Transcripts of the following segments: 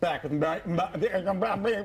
Back with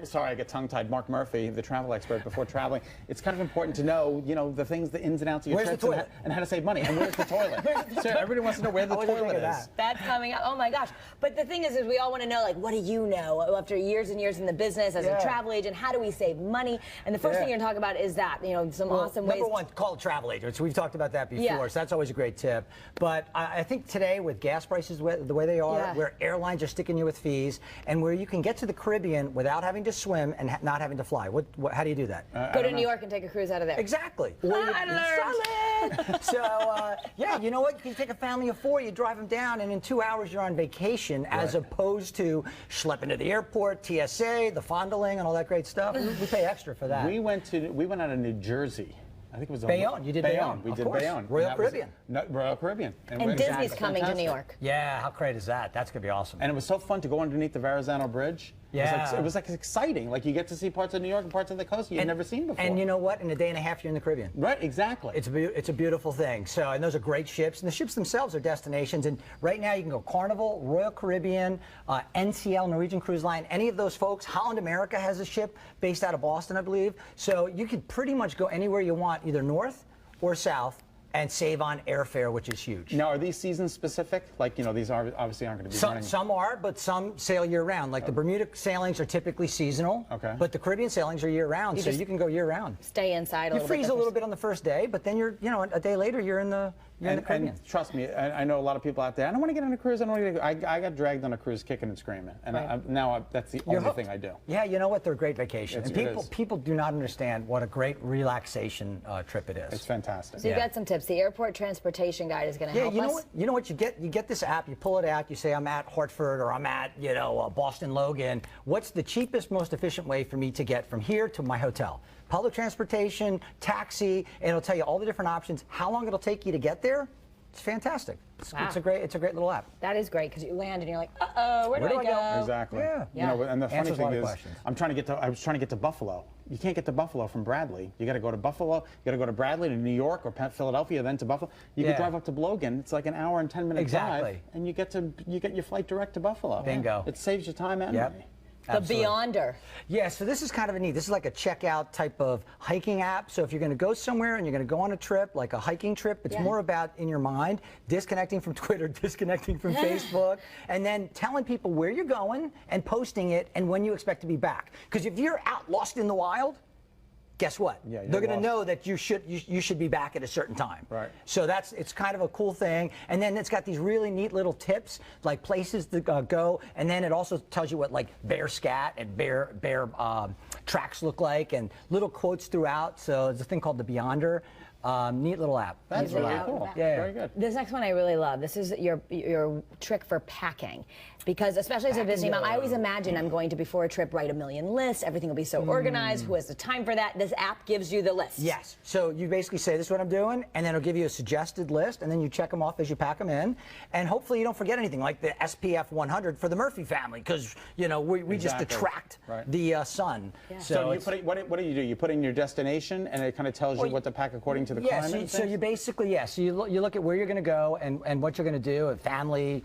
sorry, I get tongue-tied. Mark Murphy, the travel expert, before traveling. It's kind of important to know, the things, the ins and outs of your trips and how to save money. And where's the toilet? So everybody wants to know where the toilet is. That's coming up. Oh my gosh! But the thing is we all want to know, like, what do you know after years and years in the business as a travel agent? How do we save money? And the first thing you're going to talk about is that, some awesome ways. Number one, call a travel agent. So we've talked about that before. So that's always a great tip. But I think today, with gas prices the way they are, where airlines are sticking you with fees, and where you can get to the Caribbean without having to swim and not having to fly. How do you do that? Go to New York and take a cruise out of there. Exactly. I learned. So, yeah, you know what? You can take a family of 4, you drive them down, and in 2 hours you're on vacation, as opposed to schlepping to the airport, TSA, the fondling, and all that great stuff. We pay extra for that. We went out of New Jersey. I think it was Bayonne. You did Bayonne. We did Bayonne. Royal Caribbean. Royal Caribbean. And Disney's coming to New York. Yeah, how great is that? That's going to be awesome. And it was so fun to go underneath the Verrazano Bridge. Yeah. It was exciting. Like, you get to see parts of New York and parts of the coast you've never seen before. And you know what? In a day and a half, you're in the Caribbean. Right, exactly. It's a beautiful thing. So, and those are great ships. And the ships themselves are destinations. And right now, you can go Carnival, Royal Caribbean, NCL, Norwegian Cruise Line, any of those folks. Holland America has a ship based out of Boston, I believe. So you could pretty much go anywhere you want, either north or south, and save on airfare, which is huge. Now, are these season specific? Like, these obviously aren't going to be running. Some are, but some sail year round. Like the Bermuda sailings are typically seasonal, but the Caribbean sailings are year round, so you can go year round. Stay inside a little bit. You freeze a little bit on the first day, but then you're, a day later you're in the Caribbean. And trust me, I know a lot of people out there. I don't want to get on a cruise. I got dragged on a cruise, kicking and screaming, and now that's the only thing I do. Yeah, you know what? They're a great vacation. And people do not understand what a great relaxation trip it is. It's fantastic. So you got some tips. The airport transportation guide is going to help us. You know what? You get this app. You pull it out. You say, I'm at Hartford or I'm at Boston Logan. What's the cheapest, most efficient way for me to get from here to my hotel? Public transportation, taxi, and it'll tell you all the different options, how long it'll take you to get there. It's fantastic. It's a great little app. That is great, because you land and you're like, uh-oh, where do I go? Exactly. Yeah. And the funny thing is, questions. I was trying to get to Buffalo. You can't get to Buffalo from Bradley. You got to go to Buffalo. You got to go to Bradley to New York or Philadelphia, then to Buffalo. You can drive up to Logan. It's like an hour and 10-minute drive, and you get your flight direct to Buffalo. Bingo. It saves you time and money. The Beyonder. Yeah, so this is kind of a neat. This is like a checkout type of hiking app. So if you're going to go somewhere and you're going to go on a trip, like a hiking trip, it's more about, in your mind, disconnecting from Twitter, disconnecting from Facebook, and then telling people where you're going and posting it and when you expect to be back. Because if you're out lost in the wild, guess what? They're going to know that you should be back at a certain time. Right. So it's kind of a cool thing. And then it's got these really neat little tips, like places to go. And then it also tells you what bear scat and bear tracks look like, and little quotes throughout. So there's a thing called the Beyonder. Neat little app. That's really cool. Yeah. Very good. This next one I really love. This is your trick for packing. Because especially as a busy mom, I always imagine I'm going to, before a trip, write a million lists. Everything will be so organized. Who has the time for that? This app gives you the list. Yes. So you basically say, this is what I'm doing, and then it'll give you a suggested list, and then you check them off as you pack them in. And hopefully you don't forget anything, like the SPF 100 for the Murphy family, because, we just attract the sun. Yeah. So what do? You put in your destination, and it kind of tells you what to pack according to the climate? So you basically, so you look at where you're going to go and what you're going to do, a family,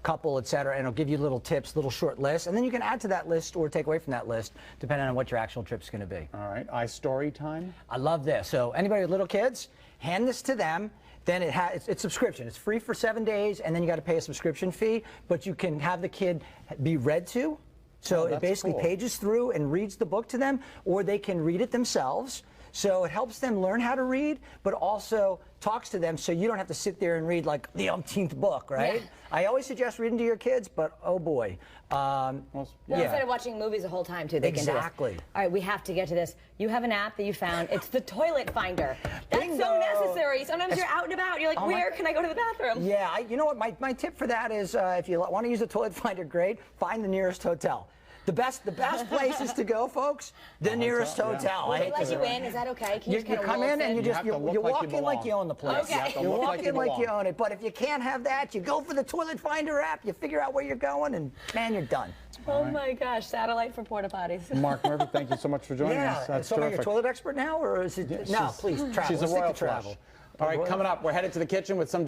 couple, etc., and it'll give you little tips, little short lists, and then you can add to that list or take away from that list, depending on what your actual trip's going to be. All right, iStory time. I love this. So anybody with little kids, hand this to them. Then it's subscription. It's free for 7 days, and then you got to pay a subscription fee, but you can have the kid be read to. So it basically pages through and reads the book to them, or they can read it themselves. So it helps them learn how to read, but also talks to them, so you don't have to sit there and read like the umpteenth book, right? Yeah. I always suggest reading to your kids, but oh boy. Instead of watching movies the whole time, too, they can do this. Exactly. All right, we have to get to this. You have an app that you found. It's the toilet finder. That's so necessary. Sometimes you're out and about. You're like, where can I go to the bathroom? Yeah, you know what? My tip for that is, if you want to use a toilet finder, great. Find the nearest hotel. The best places to go, folks. The nearest hotel. Will they let you in? Is that okay? Can you come in and you walk in like you own the place. Okay. You walk in like you own it. But if you can't have that, you go for the toilet finder app. You figure out where you're going, and man, you're done. Oh my gosh, satellite for porta potties. Mark Murphy, thank you so much for joining us. That's so terrific. Are you a toilet expert now, or is it? No, please travel. She's a royal travel. All right, coming up, we're headed to the kitchen with some